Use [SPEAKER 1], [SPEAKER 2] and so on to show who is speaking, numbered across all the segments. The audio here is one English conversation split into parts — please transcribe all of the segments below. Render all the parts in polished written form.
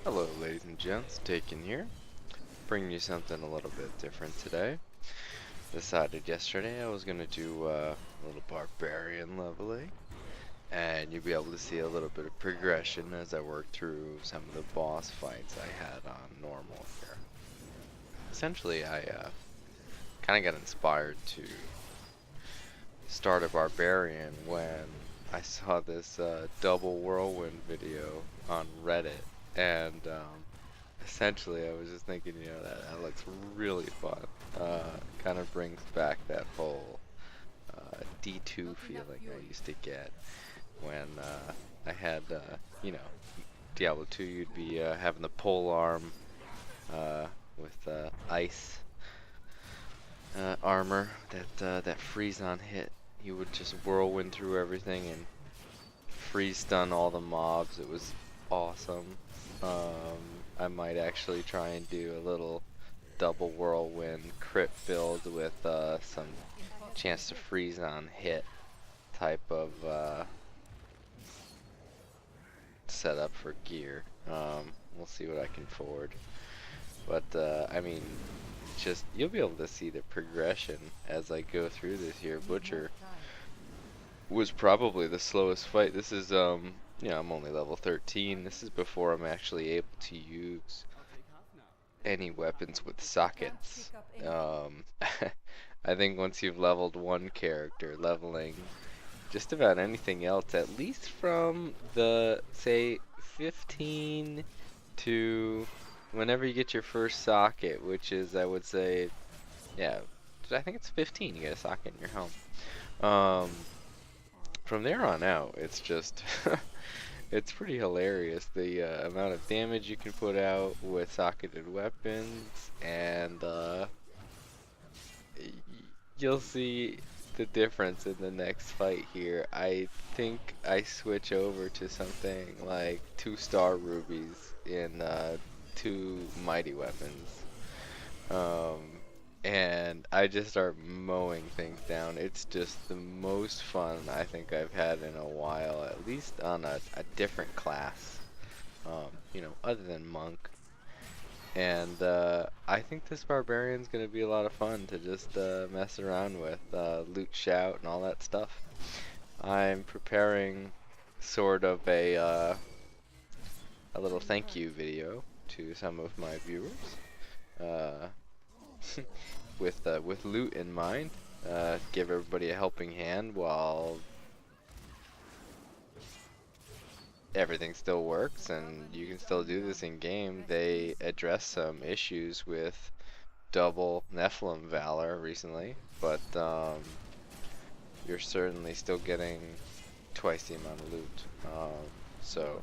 [SPEAKER 1] Hello ladies and gents, Taken here, bringing you something a little bit different today. Decided yesterday I was going to do a little barbarian leveling, and you'll be able to see a little bit of progression as I work through some of the boss fights I had on normal here. Essentially I kind of got inspired to start a barbarian when I saw this double whirlwind video on Reddit, and essentially I was just thinking, that looks really fun. Kind of brings back that whole D2 feeling I used to get when I had, Diablo 2. You'd be having the pole arm with ice armor that freeze on hit. You would just whirlwind through everything and freeze stun all the mobs. It was awesome. I might actually try and do a little double whirlwind crit build with some chance to freeze on hit type of setup for gear. We'll see what I can forward. But I mean, just you'll be able to see the progression as I go through this here. Butcher was probably the slowest fight. This is I'm only level 13. This is before I'm actually able to use any weapons with sockets. I think once you've leveled one character, leveling just about anything else, at least from the, say, 15 to whenever you get your first socket, which is, I would say, yeah, I think it's 15 you get a socket in your helm. From there on out, it's just it's pretty hilarious the amount of damage you can put out with socketed weapons, and you'll see the difference in the next fight here. I think I switch over to something like 2-star rubies in 2 mighty weapons. And I just start mowing things down. It's just the most fun I think I've had in a while, at least on a different class, other than monk. And I think this barbarian's gonna be a lot of fun to just mess around with, loot shout and all that stuff. I'm preparing sort of a little thank you video to some of my viewers. With loot in mind, give everybody a helping hand while everything still works and you can still do this in game. They addressed some issues with double Nephilim Valor recently, but you're certainly still getting twice the amount of loot. So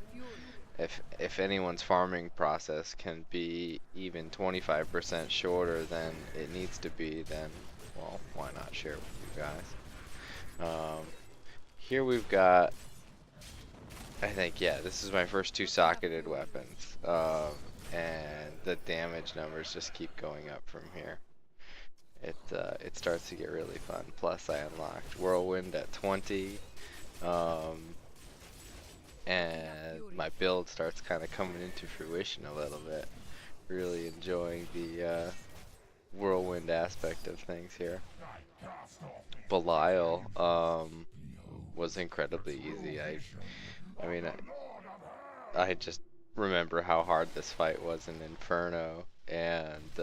[SPEAKER 1] if anyone's farming process can be even 25% shorter than it needs to be, then, well, why not share it with you guys? Here we've got, I think, yeah, this is my first 2 socketed weapons, and the damage numbers just keep going up from here. It starts to get really fun. Plus I unlocked Whirlwind at 20, and my build starts kind of coming into fruition a little bit. Really enjoying the whirlwind aspect of things here. Belial was incredibly easy. I mean, I just remember how hard this fight was in Inferno, and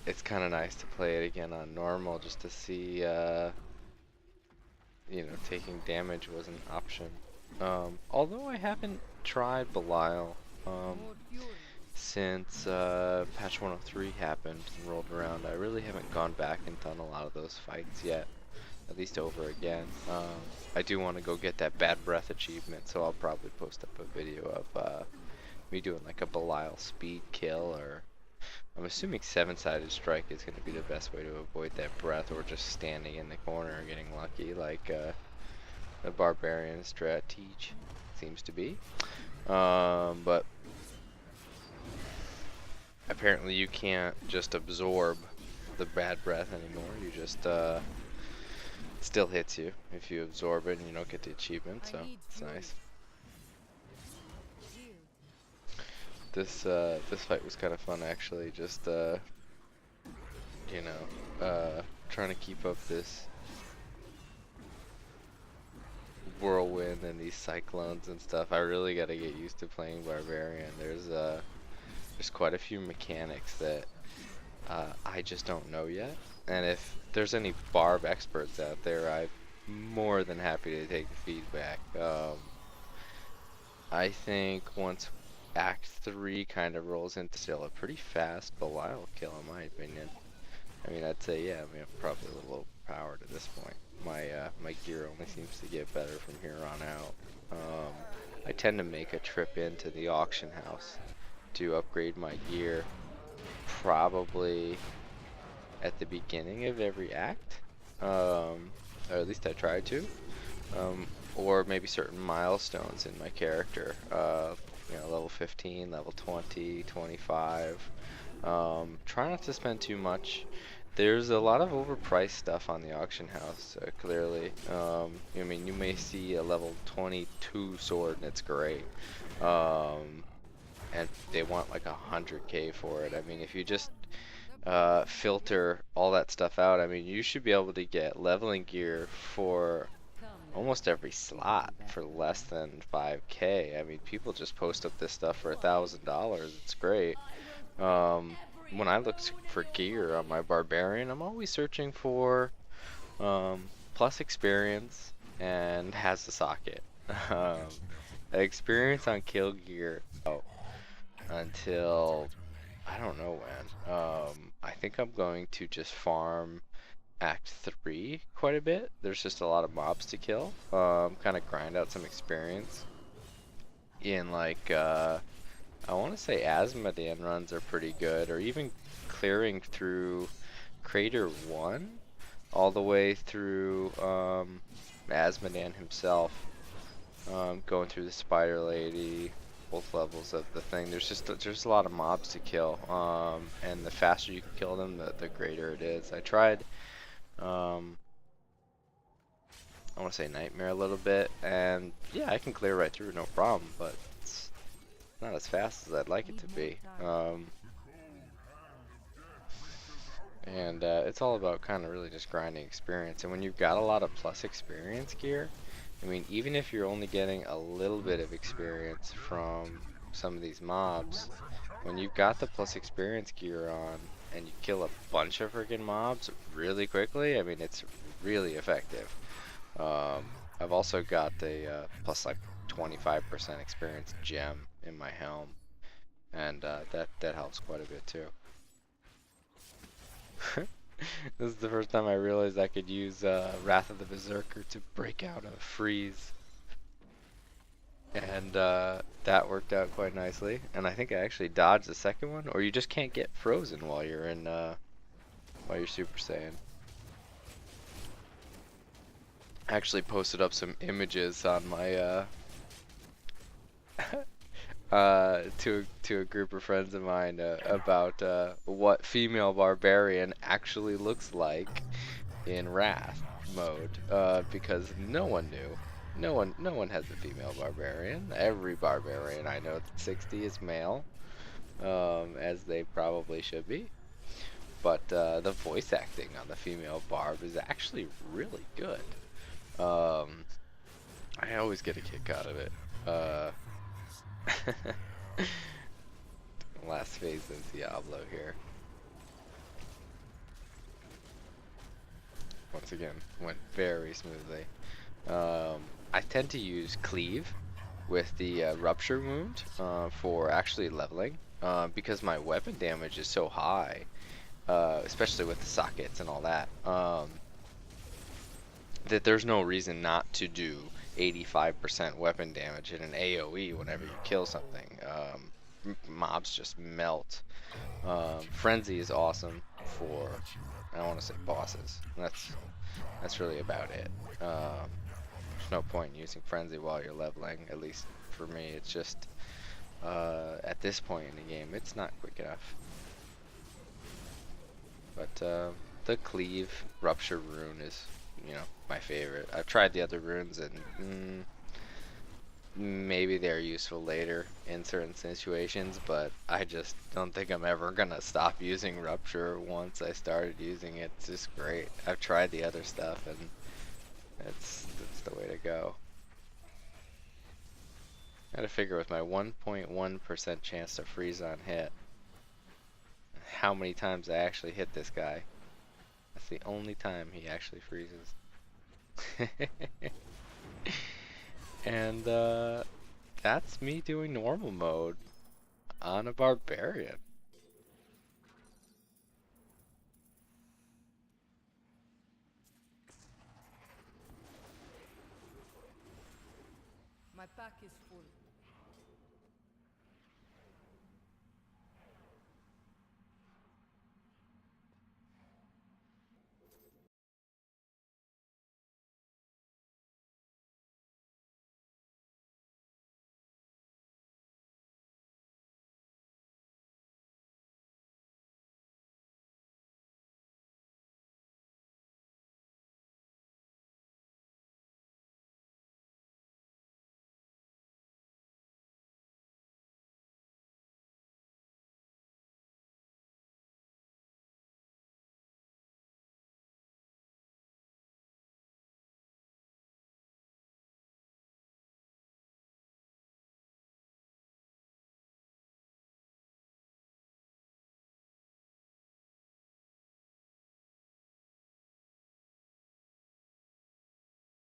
[SPEAKER 1] it's kind of nice to play it again on normal just to see, taking damage was an option. Although I haven't tried Belial since patch 103 happened and rolled around, I really haven't gone back and done a lot of those fights yet, at least over again. I do want to go get that Bad Breath achievement, so I'll probably post up a video of me doing like a Belial speed kill, or I'm assuming 7-sided strike is going to be the best way to avoid that breath, or just standing in the corner and getting lucky like the Barbarian strat teach seems to be. But apparently you can't just absorb the bad breath anymore. You just it still hits you if you absorb it and you don't get the achievement, so it's nice. this fight was kind of fun actually. Just you know, trying to keep up this whirlwind and these cyclones and stuff. I really got to get used to playing Barbarian. There's quite a few mechanics that I just don't know yet. And if there's any barb experts out there, I'm more than happy to take the feedback. I think once Act 3 kind of rolls into still a pretty fast Belial kill in my opinion. I mean, I'd say, yeah, I mean, I'm probably a little overpowered at this point. My gear only seems to get better from here on out. I tend to make a trip into the auction house to upgrade my gear probably at the beginning of every act, or at least I try to, or maybe certain milestones in my character, you know, level 15, level 20, 25. Try not to spend too much. There's a lot of overpriced stuff on the auction house, clearly. I mean, you may see a level 22 sword and it's great. And they want like 100k for it. I mean, if you just filter all that stuff out, I mean, you should be able to get leveling gear for almost every slot for less than 5k. I mean, people just post up this stuff for $1,000. It's great. When I look for gear on my Barbarian, I'm always searching for plus experience and has a socket. Experience on kill gear until I don't know when. I think I'm going to just farm Act 3 quite a bit. There's just a lot of mobs to kill. Kind of grind out some experience in like I want to say Asmodean runs are pretty good, or even clearing through Crater 1 all the way through Asmodean himself, going through the Spider Lady, both levels of the thing. There's a lot of mobs to kill, and the faster you can kill them, the greater it is. I tried, I want to say Nightmare a little bit, and yeah, I can clear right through no problem, but it's not as fast as I'd like it to be. And it's all about kind of really just grinding experience. And when you've got a lot of plus experience gear, I mean, even if you're only getting a little bit of experience from some of these mobs, when you've got the plus experience gear on and you kill a bunch of freaking mobs really quickly, I mean, it's really effective. I've also got a plus like 25% experience gem in my helm, and that helps quite a bit too. This is the first time I realized I could use Wrath of the Berserker to break out a freeze, and that worked out quite nicely. And I think I actually dodged the second one, or you just can't get frozen while you're in while you're Super Saiyan. I actually posted up some images on my to a group of friends of mine about what female barbarian actually looks like in Wrath mode, because no one knew. No one has a female barbarian. Every barbarian I know that's 60 is male, as they probably should be. But the voice acting on the female barb is actually really good. I always get a kick out of it. Last phase of Diablo here. Once again, went very smoothly. I tend to use Cleave with the Rupture Wound for actually leveling, because my weapon damage is so high, especially with the sockets and all that, that there's no reason not to do 85% weapon damage in an AoE whenever you kill something. Mobs just melt. Frenzy is awesome for, I don't want to say bosses. That's really about it. There's no point in using Frenzy while you're leveling, at least for me. It's just, at this point in the game, it's not quick enough. But the Cleave Rupture rune is, you know, my favorite. I've tried the other runes and maybe they're useful later in certain situations, but I just don't think I'm ever gonna stop using Rupture once I started using it. It's just great. I've tried the other stuff and it's the way to go. Gotta figure with my 1.1% chance to freeze on hit, how many times I actually hit this guy. That's the only time he actually freezes. And that's me doing normal mode on a barbarian.
[SPEAKER 2] My pack is